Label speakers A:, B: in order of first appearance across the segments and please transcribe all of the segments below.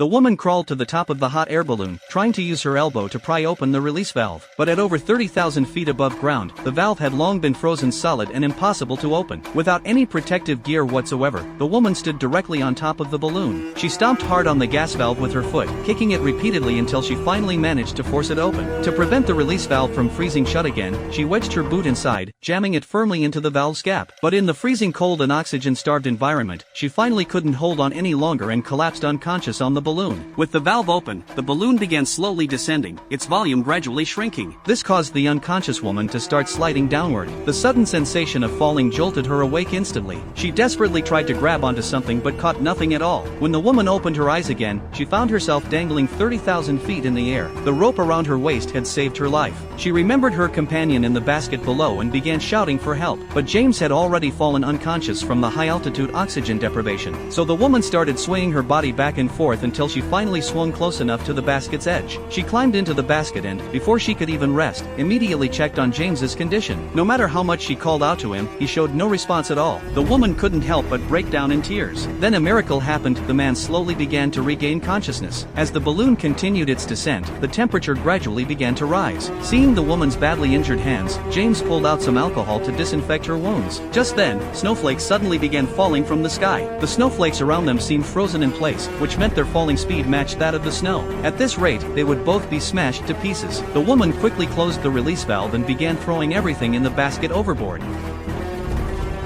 A: The woman crawled to the top of the hot air balloon, trying to use her elbow to pry open the release valve. But at over 30,000 feet above ground, the valve had long been frozen solid and impossible to open. Without any protective gear whatsoever, the woman stood directly on top of the balloon. She stomped hard on the gas valve with her foot, kicking it repeatedly until she finally managed to force it open. To prevent the release valve from freezing shut again, she wedged her boot inside, jamming it firmly into the valve's gap. But in the freezing cold and oxygen-starved environment, she finally couldn't hold on any longer and collapsed unconscious on the balloon. With the valve open, the balloon began slowly descending, its volume gradually shrinking. This caused the unconscious woman to start sliding downward. The sudden sensation of falling jolted her awake instantly. She desperately tried to grab onto something but caught nothing at all. When the woman opened her eyes again, she found herself dangling 30,000 feet in the air. The rope around her waist had saved her life. She remembered her companion in the basket below and began shouting for help. But James had already fallen unconscious from the high-altitude oxygen deprivation. So the woman started swinging her body back and forth until she finally swung close enough to the basket's edge. She climbed into the basket and, before she could even rest, immediately checked on James's condition. No matter how much she called out to him, he showed no response at all. The woman couldn't help but break down in tears. Then a miracle happened. The man slowly began to regain consciousness. As the balloon continued its descent, the temperature gradually began to rise. Seeing the woman's badly injured hands, James pulled out some alcohol to disinfect her wounds. Just then, snowflakes suddenly began falling from the sky. The snowflakes around them seemed frozen in place, which meant their falling speed matched that of the snow. At this rate, they would both be smashed to pieces. The woman quickly closed the release valve and began throwing everything in the basket overboard.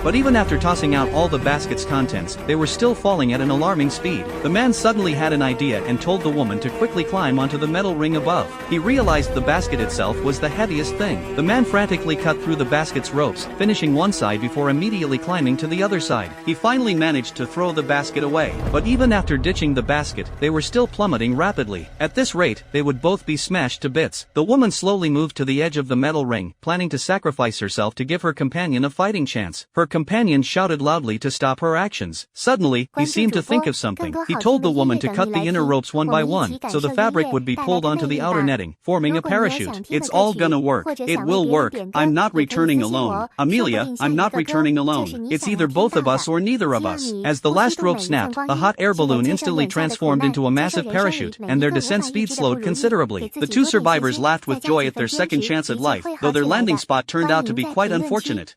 A: But even after tossing out all the basket's contents, they were still falling at an alarming speed. The man suddenly had an idea and told the woman to quickly climb onto the metal ring above. He realized the basket itself was the heaviest thing. The man frantically cut through the basket's ropes, finishing one side before immediately climbing to the other side. He finally managed to throw the basket away. But even after ditching the basket, they were still plummeting rapidly. At this rate, they would both be smashed to bits. The woman slowly moved to the edge of the metal ring, planning to sacrifice herself to give her companion a fighting chance. Her companion shouted loudly to stop her actions. Suddenly, he seemed to think of something. He told the woman to cut the inner ropes one by one, so the fabric would be pulled onto the outer netting, forming a parachute. It's all gonna work. It will work. I'm not returning alone. Amelia, I'm not returning alone. It's either both of us or neither of us. As the last rope snapped, the hot air balloon instantly transformed into a massive parachute, and their descent speed slowed considerably. The two survivors laughed with joy at their second chance at life, though their landing spot turned out to be quite unfortunate.